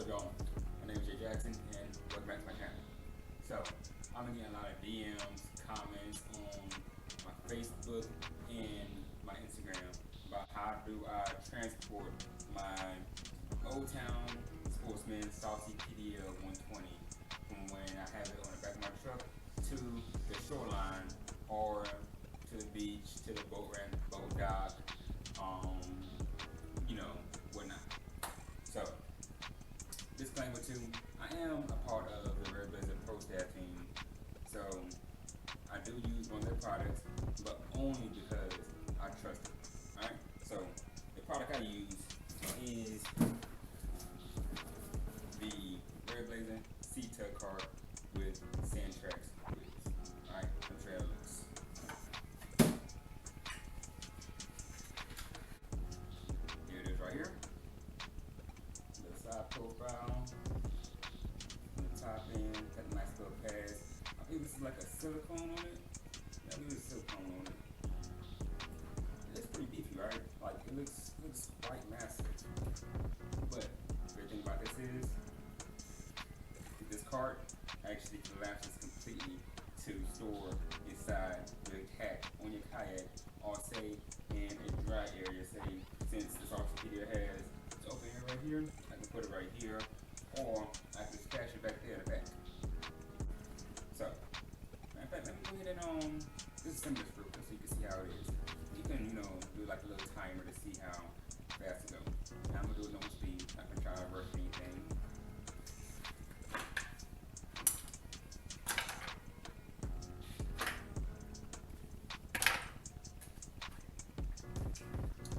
up, y'all? My name is Jay Jackson, and welcome back to my channel. So, I've been getting a lot of DMs, comments on my Facebook and my Instagram about how do I transport my Old Town Sportsman Salty PDL 120 from when I have it on the back of my truck to the shoreline or to the beach, to the boat ramp, boat dock, whatnot. So, disclaimer too, I am a part of the Railblaza Pro staff team, so I do use one of their products, but only because I trust it. Alright, so the product I use is the Railblaza C-Tug Kayak with Sandtrakz Wheels. Alright, the Trailers. Here it is right here. The side profile, the top end, got a nice little pads. I believe this is like a silicone on it. Yeah, I believe it's silicone on it. It's pretty beefy, right? Like it looks quite massive. But the great thing about this is this cart actually collapses completely to store inside your cat on your kayak, or say in a dry area. Say since this video has it's open here right here, I can put it right here, or I can stash it back there in the back. So, in fact, let me go ahead and disassemble this real quick so you can see how it is. You can, do like a little timer to see how fast it goes. I'm gonna do it normal speed. I'm not gonna try to rush anything.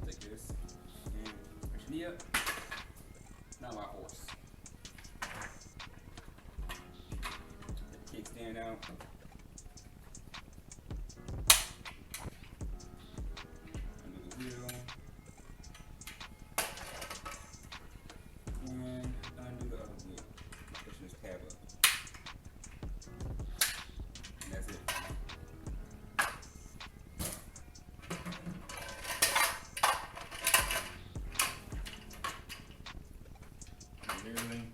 Take this and push your knee up. Not my horse. Get the kickstand out. Undo the wheel. And undo the other wheel. Pushing this tab up. And that's it. Literally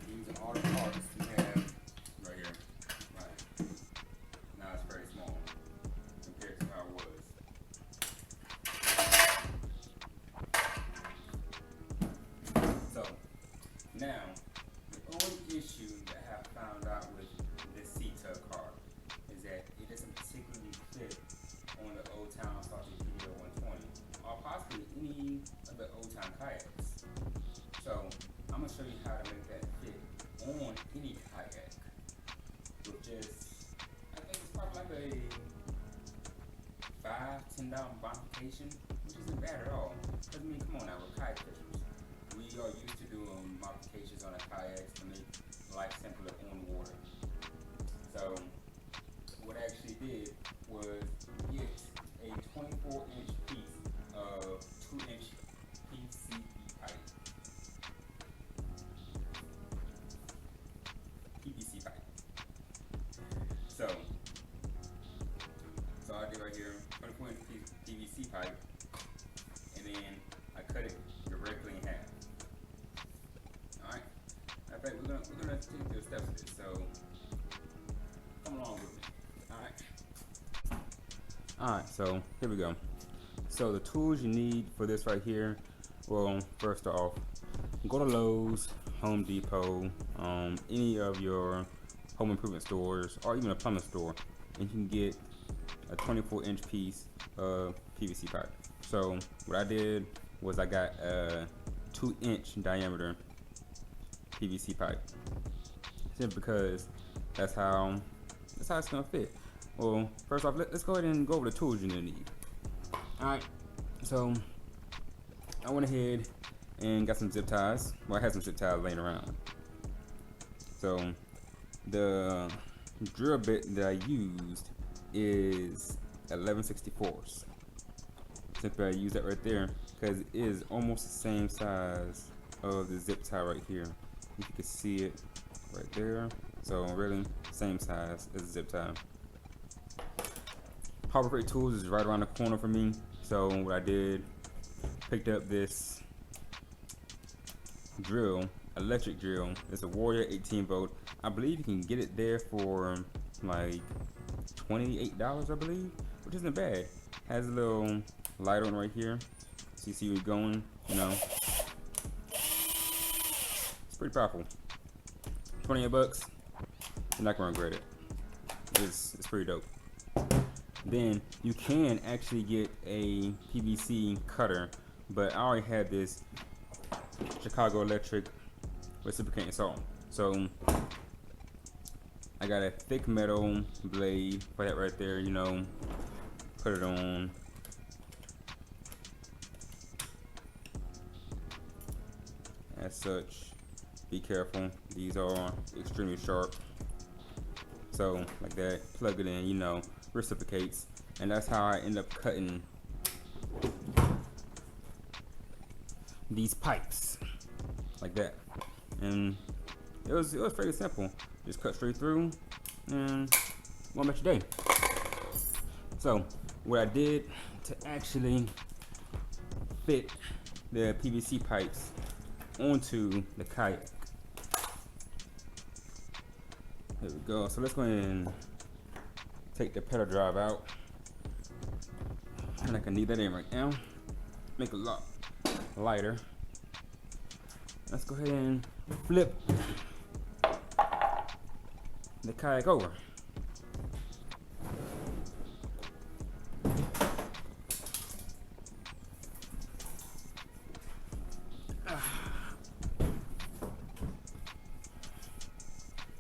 using all the parts we have right here. Right. Now it's very small compared to how it was. So now the only issue that I have found out with this C-Tug Kayak is that it doesn't particularly fit on the Old Town Salty PDL 120 or possibly any of the Old Town kayaks. So I'm gonna show you how to make that fit on any kayak with just, I think it's probably like a $5–10 modification, which isn't bad at all. Because I mean, come on now, we're kayak fishers. We are used to doing modifications on our kayaks to make life simpler on the water. So what I actually did was get a 24-inch piece of 2-inch PVC pipe. So I did right here, 24-inch PVC pipe, and then I cut it directly in half. All right. In fact, we're gonna take through the steps of this. So come along with me. All right, so here we go. So the tools you need for this right here, well, first off, go to Lowe's, Home Depot, any of your home improvement stores, or even a plumbing store, and you can get a 24-inch piece of PVC pipe. So what I did was I got a 2-inch diameter PVC pipe, simply because that's how it's gonna fit. Well, first off, let's go ahead and go over the tools you're gonna need. Alright, so I went ahead and got some zip ties. Well, I had some zip ties laying around. So the drill bit that I used is 11/64. Simply I use that right there because it is almost the same size of the zip tie right here. If you can see it right there. So really same size as the zip tie. Harbor Freight Tools is right around the corner for me. So what I did, picked up this drill, electric drill. It's a Warrior 18 volt. I believe you can get it there for like $28, I believe, which isn't bad. Has a little light on right here, so you see where you're going. You know, it's pretty powerful. 28 bucks. You're not gonna regret it. It's pretty dope. Then you can actually get a PVC cutter, but I already had this Chicago Electric Reciprocating saw. So I got a thick metal blade for that right there, you know, put it on. As such, be careful, these are extremely sharp. So like that, plug it in, you know, reciprocates, and that's how I end up cutting these pipes like that. And it was fairly simple. Just cut straight through and one much day. So what I did to actually fit the PVC pipes onto the kayak. There we go. So let's go ahead and take the pedal drive out. And I can need that in right now. Make it a lot lighter. Let's go ahead and flip the kayak over.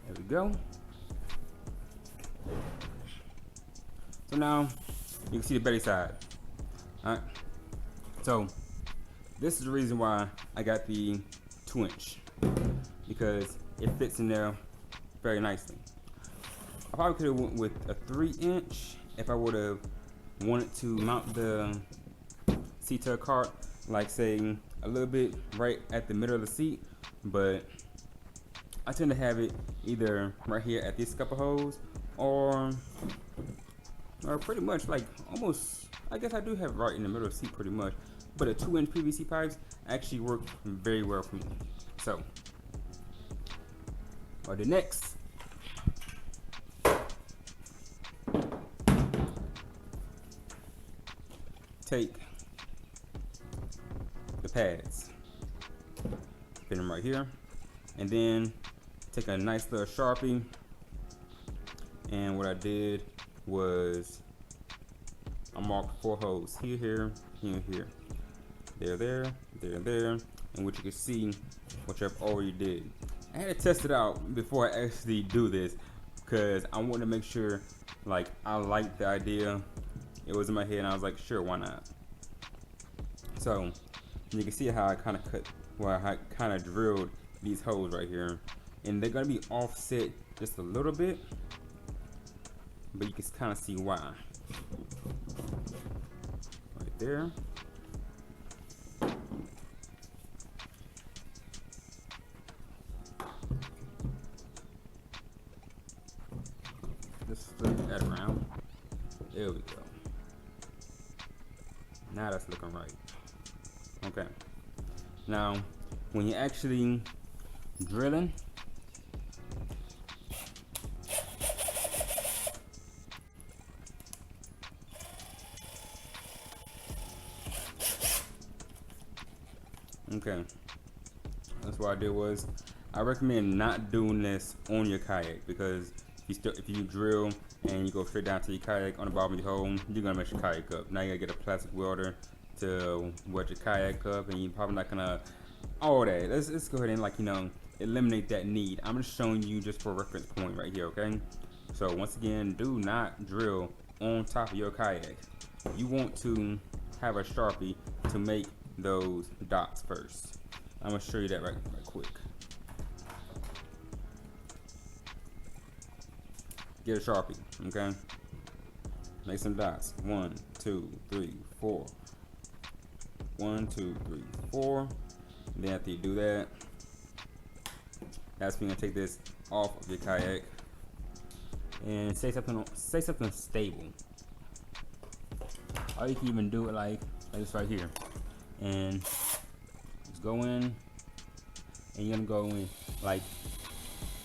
There we go. So now you can see the belly side. Alright. So this is the reason why I got the 2-inch, because it fits in there very nicely. I probably could have went with a 3-inch if I would have wanted to mount the C-Tug cart, like say a little bit right at the middle of the seat, but I tend to have it either right here at these couple holes, or pretty much like almost, I guess I do have it right in the middle of the seat pretty much. But a 2-inch PVC pipes actually work very well for me. So what I do next, take the pads, put them right here, and then take a nice little Sharpie, and what I did was I marked 4 holes here, here, here, here. There, and what you can see, which I've already did. I had to test it out before I actually do this, because I wanted to make sure, like, I liked the idea. It was in my head, and I was like, sure, why not? So you can see how I kind of cut, well, I kind of drilled these holes right here, and they're gonna be offset just a little bit, but you can kind of see why. Right there. Let's flip that around. There we go. Now that's looking right. Okay. Now, when you're actually drilling, okay, that's what I did was I recommend not doing this on your kayak, because if you drill and you go straight down to your kayak on the bottom of your hole, you're gonna mess your kayak up. Now you gotta get a plastic welder to wet your kayak up, and you're probably not gonna all that. Let's go ahead and, like, you know, eliminate that need. I'm just showing you just for a reference point right here, okay? So once again, do not drill on top of your kayak. You want to have a Sharpie to make those dots first. I'm gonna show you that right quick. Get a Sharpie, okay? Make some dots. 1, 2, 3, 4. 1, 2, 3, 4. And then after you do that, that's when you're gonna take this off of your kayak and say something stable. Or you can even do it like this right here, and just go in and you're gonna go in like,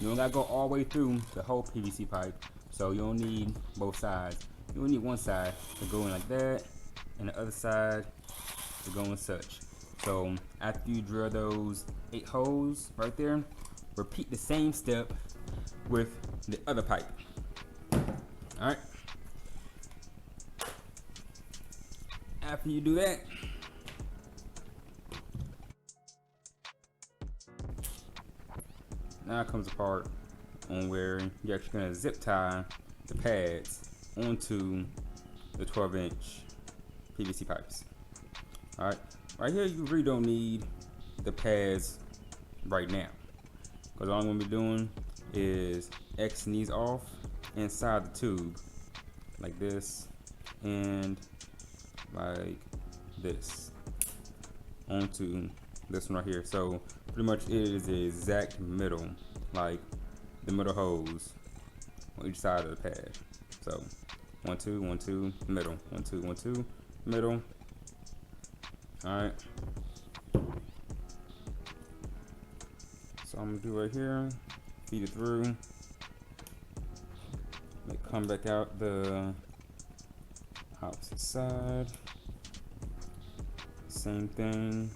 you don't gotta go all the way through the whole PVC pipe. So you don't need both sides. You only need one side to go in like that, and the other side to go in such. So after you drill those 8 holes right there, repeat the same step with the other pipe. Alright. After you do that, now comes the part on where you're actually going to zip tie the pads onto the 12-inch PVC pipes. Alright, right here you really don't need the pads right now, because all I'm going to be doing is Xing these off inside the tube like this and like this onto this one right here. So pretty much it is the exact middle, like the middle hose on each side of the pad. So 1 2 1 2 middle, 1 2 1 2 middle. All right, so I'm gonna do right here, feed it through, come back out the opposite side, same thing,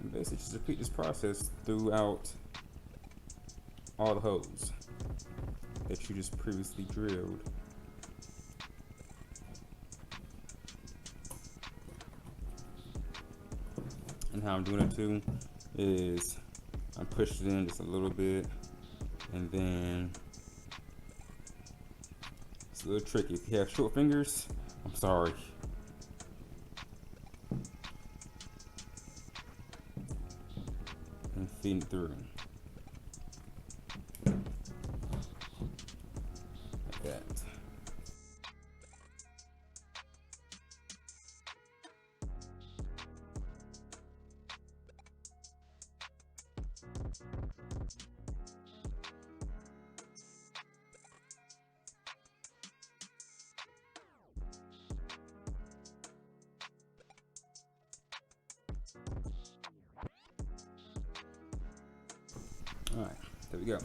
and basically just repeat this process throughout all the holes that you just previously drilled. And how I'm doing it too is I'm pushing it in just a little bit, and then it's a little tricky. If you have short fingers, I'm sorry. And feeding it through. Like that. Alright, there we go.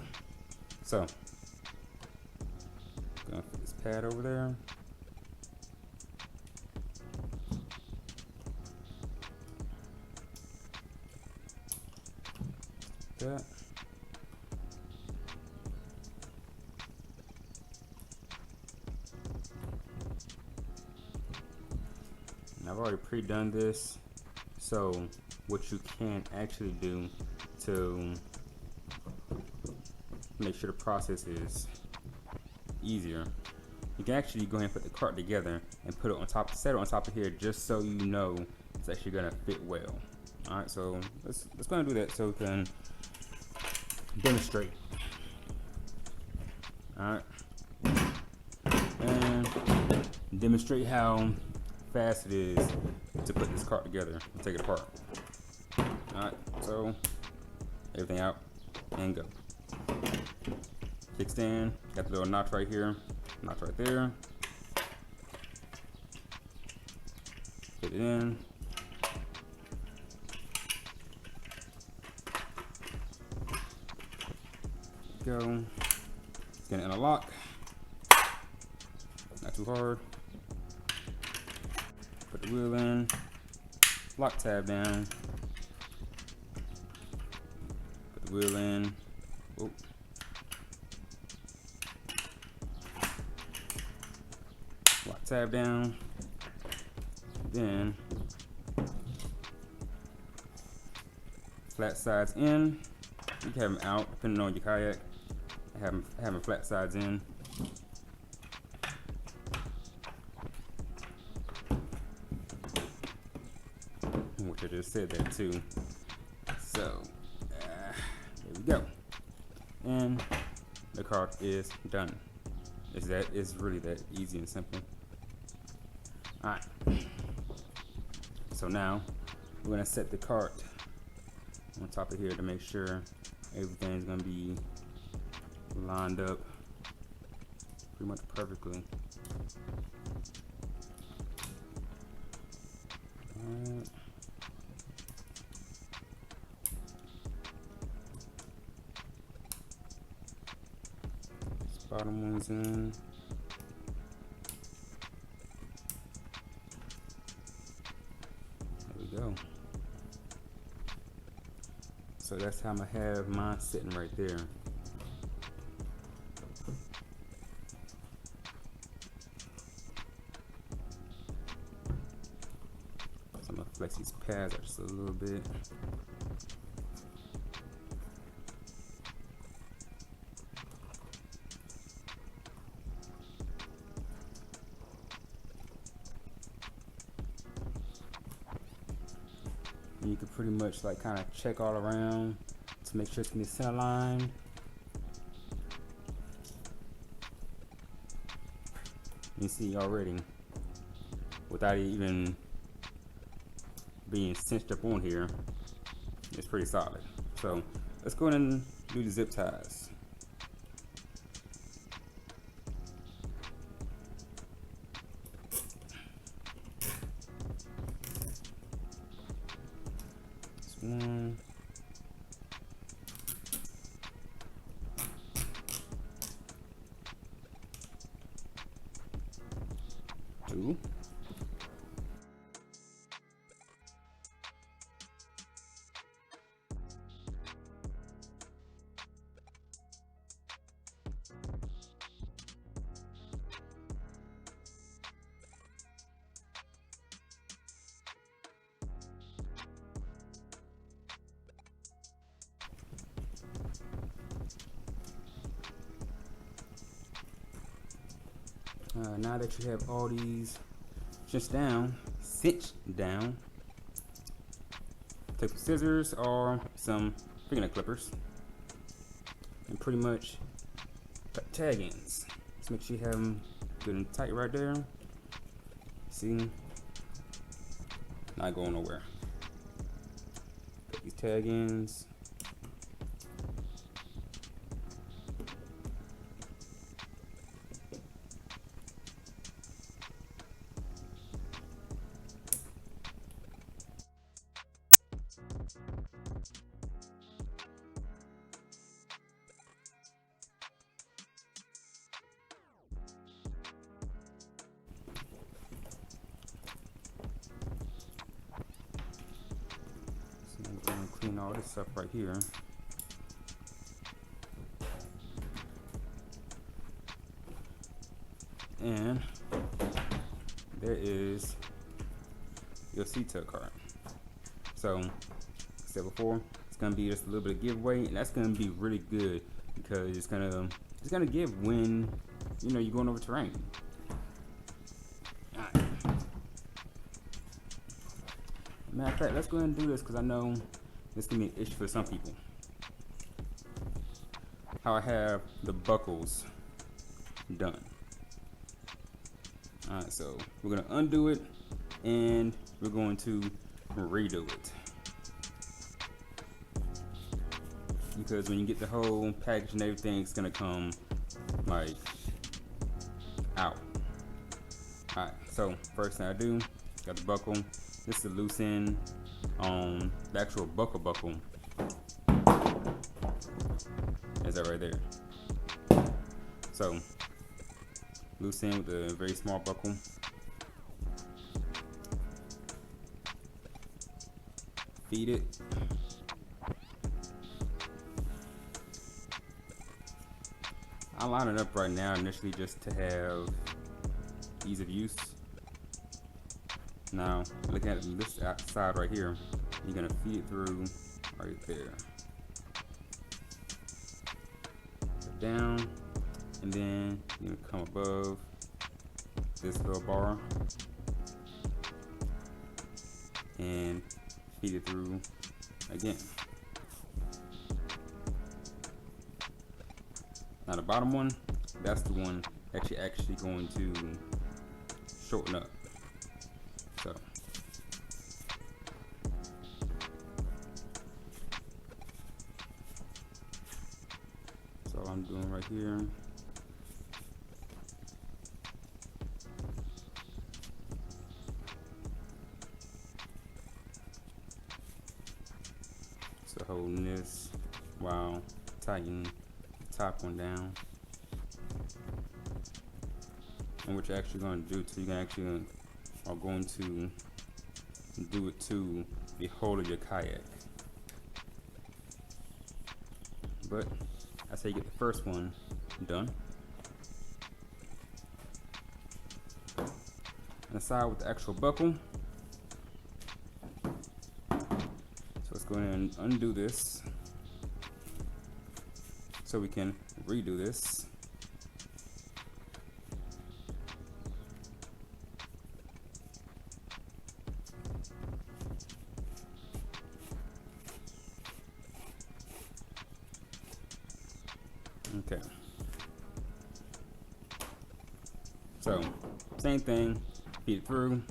So, gonna put this pad over there. That. And I've already pre-done this, so what you can actually do to make sure the process is easier, you can actually go ahead and put the cart together and put it on top, set it on top of here, just so you know it's actually gonna fit well. All right, so let's go and do that so we can demonstrate. All right, and demonstrate how fast it is to put this cart together and take it apart. All right, so everything out and go. Kickstand, got the little notch right here, notch right there. Put it in. Go. It's gonna interlock. Not too hard. Put the wheel in. Lock tab down. Put the wheel in. Oh. Lock tab down. Then flat sides in. You can have them out depending on your kayak. Have them flat sides in. Which I just said that too. So there we go. And the cart is done. It's really that easy and simple. Alright. So now we're gonna set the cart on top of here to make sure everything's gonna be lined up pretty much perfectly. Alright. Bottom one's in. There we go. So that's how I'm gonna have mine sitting right there. So I'm gonna flex these pads out just a little bit. And you can pretty much like kind of check all around to make sure it's in the center line. You see already, without it even being cinched up on here, it's pretty solid. So let's go ahead and do the zip ties. One, two, now that you have all these cinched down, take some scissors or some fingernail clippers and pretty much cut tag ends. Just make sure you have them good and tight right there. See, not going nowhere. Cut these tag ends. Clean all this up right here. And there is your C-Tug card. So, like I said before, it's gonna be just a little bit of giveaway, and that's gonna be really good because it's gonna give when you're going over terrain. All right. Matter of fact, let's go ahead and do this because I know this can be an issue for some people. How I have the buckles done. Alright, so we're going to undo it and we're going to redo it. Because when you get the whole package and everything, it's going to come like out. Alright, so first thing I do, got the buckle. This is a loose end on the actual buckle. Is that right there? So loose end with a very small buckle. Feed it. I line it up right now initially just to have ease of use. Now, looking at this side right here, you're gonna feed it through right there. Down, and then you're gonna come above this little bar and feed it through again. Now the bottom one, that's the one that you're actually going to shorten up. So that's all I'm doing right here. So holding this while tightening the top one down. and what you're actually going to do to, you can actually are going to do it to the whole of your kayak. But that's how you get the first one done. And aside with the actual buckle, so let's go ahead and undo this so we can redo this. Okay. So, same thing, feed it through.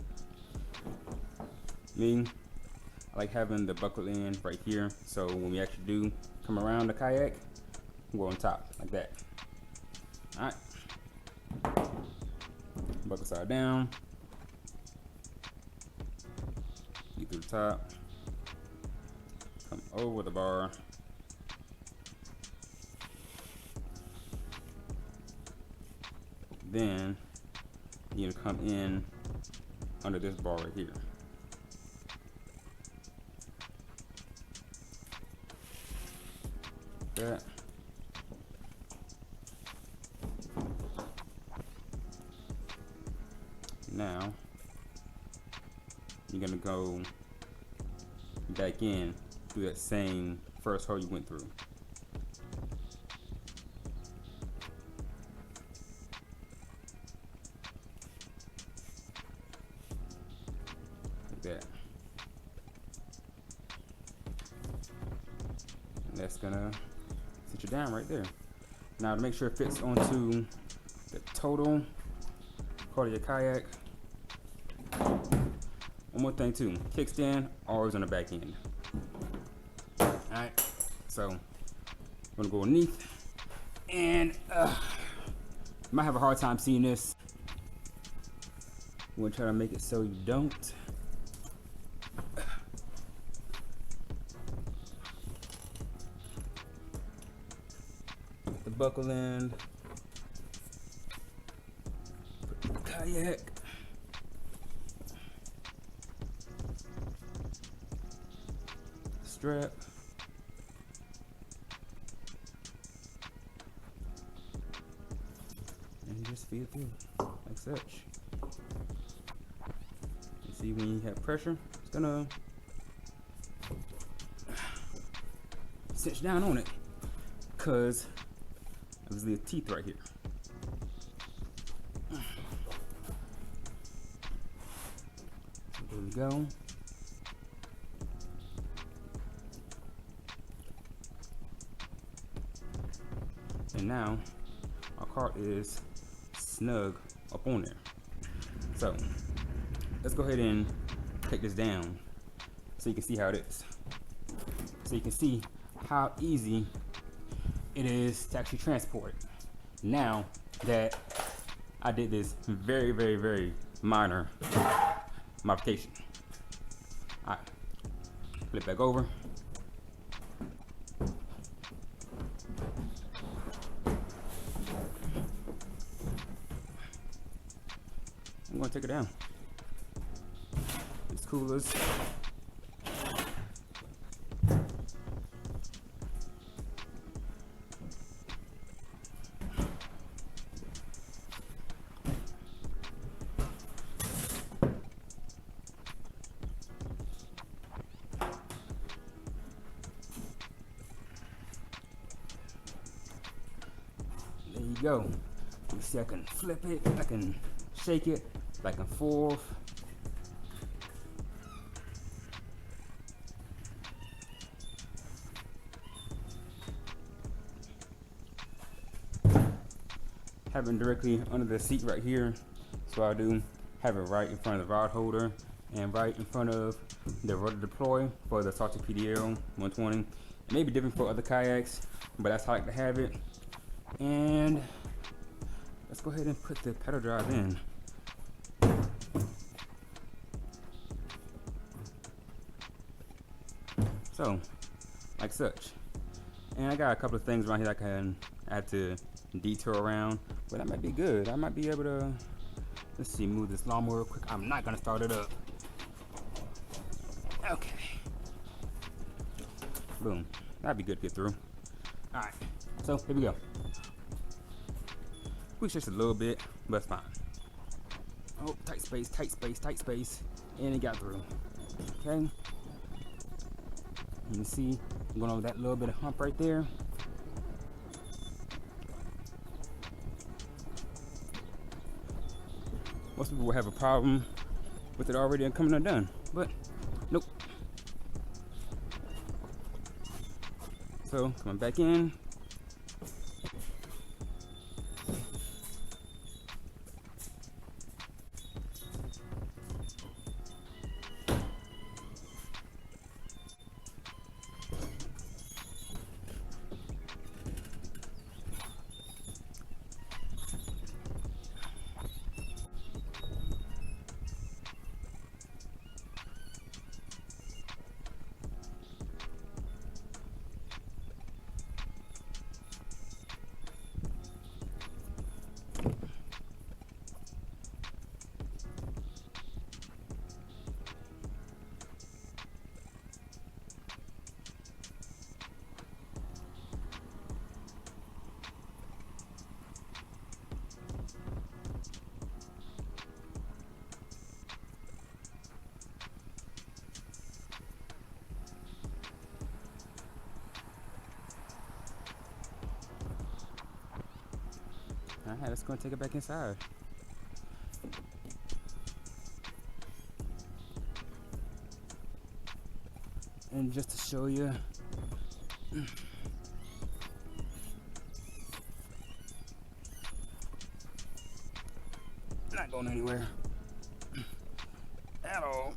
Me, I like having the buckle end right here, so when we actually do come around the kayak, we're on top, like that. Alright. Buckle side down. Feed through the top. Come over the bar. Then you can come in under this bar right here. That. Now you're gonna go back in through that same first hole you went through. That. And that's gonna sit you down right there. Now to make sure it fits onto the total part of your kayak. One more thing too, kickstand always on the back end. Alright, so I'm gonna go underneath, and you might have a hard time seeing this. I'm gonna try to make it so you don't. The buckle end, put the kayak, strap, and just feed it through like such. You see, when you have pressure, it's gonna cinch down on it, because there's the teeth right here. So there we go. And now our cart is snug up on there. So let's go ahead and take this down so you can see how it is. So you can see how easy it is to actually transport it. Now that I did this very minor modification. Alright, flip back over. I'm gonna take it down. These coolers. There you go. You see, I can flip it, I can shake it back and forth. Have it directly under the seat right here. So I do have it right in front of the rod holder and right in front of the rudder deploy for the Sandtrakz PDL 120. It may be different for other kayaks, but that's how I like to have it. And let's go ahead and put the pedal drive in. So, like such. And I got a couple of things around here I can add to detour around, but that might be good. I might be able to Let's see, move this lawnmower real quick. I'm not gonna start it up. Okay. Boom. That'd be good to get through. Alright, so here we go. We just a little bit, but it's fine. Oh, tight space, tight space, tight space. And it got through. Okay. You can see I'm going over that little bit of hump right there. Most people will have a problem with it already and coming undone, but nope. So coming back in. Alright, let's go and take it back inside. And just to show you, not going anywhere at all.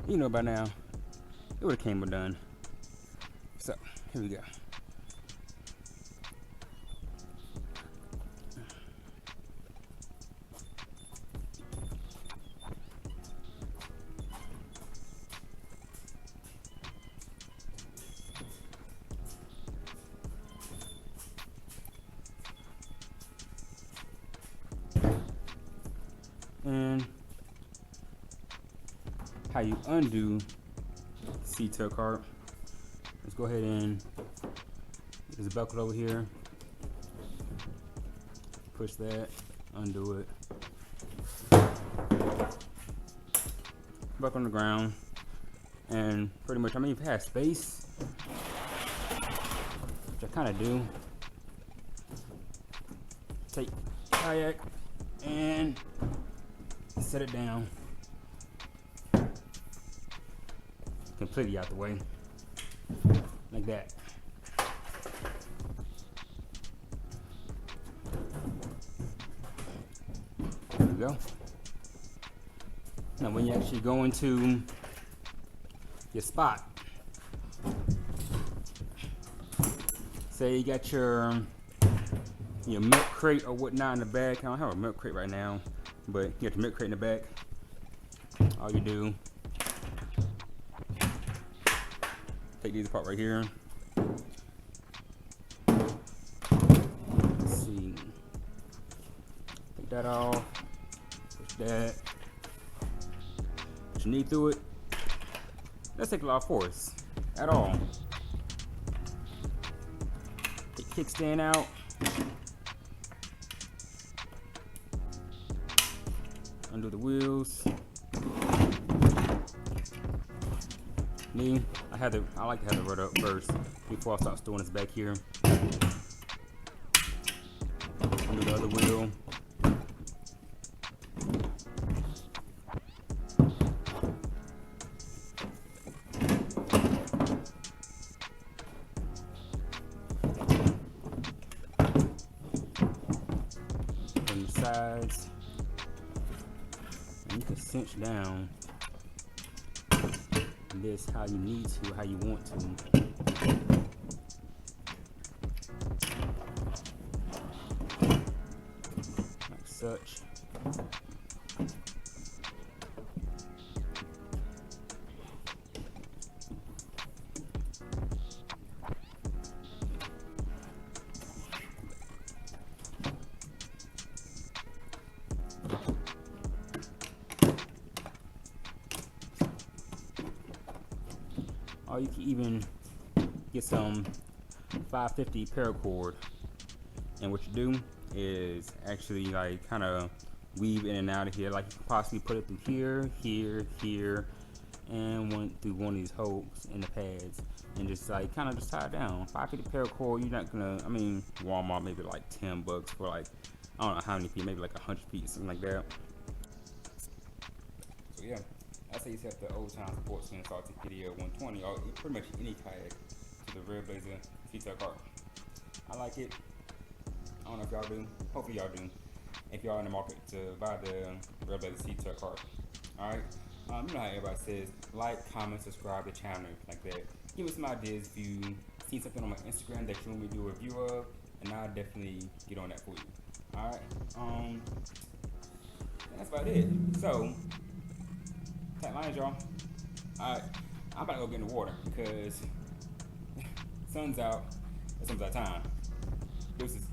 You know by now, it would have came undone. So, here we go. And how you undo C-Tug cart. Let's go ahead and there's a buckle over here. Push that, undo it. Buckle on the ground, and pretty much, I mean, if you have space, which I kind of do, take kayak and set it down completely out the way, like that. There we go. Now when you actually go into your spot, say you got your milk crate or whatnot in the back. I don't have a milk crate right now, but you got your milk crate in the back. All you do, take these apart right here. Let's see. Take that off. Push that. Put your knee through it. Let's take a lot of force at all. Take kickstand out. Undo the wheels. Me, I like to have the rudder up first before I start storing this back here. Undo the other wheel. From the sides. And you can cinch down this how you need to, how you want to. Like such. or you can even get some 550 paracord. And what you do is actually like kind of weave in and out of here. Like you can possibly put it through here, here, here, and went through one of these holes in the pads, and just like kind of just tie it down. 550 paracord, you're not gonna, I mean, Walmart maybe like 10 bucks for like, I don't know how many feet, maybe like 100 feet, something like that. So yeah, that's how you set the old time Sportsman salty video 120, or pretty much any kayak to the Railblaza C-Tug Kayak. I like it. I don't know if y'all do. Hopefully y'all do. If y'all in the market to buy the Railblaza C-Tug Kayak. Alright? You know how everybody says, like, comment, subscribe to the channel, like that. Give me some ideas if you see something on my Instagram that you want me to do a review of, and I'll definitely get on that for you. Alright? That's about it. So, tight lines, y'all. Alright, I'm about to go get in the water because sun's out. It's sun's out time. Deuces.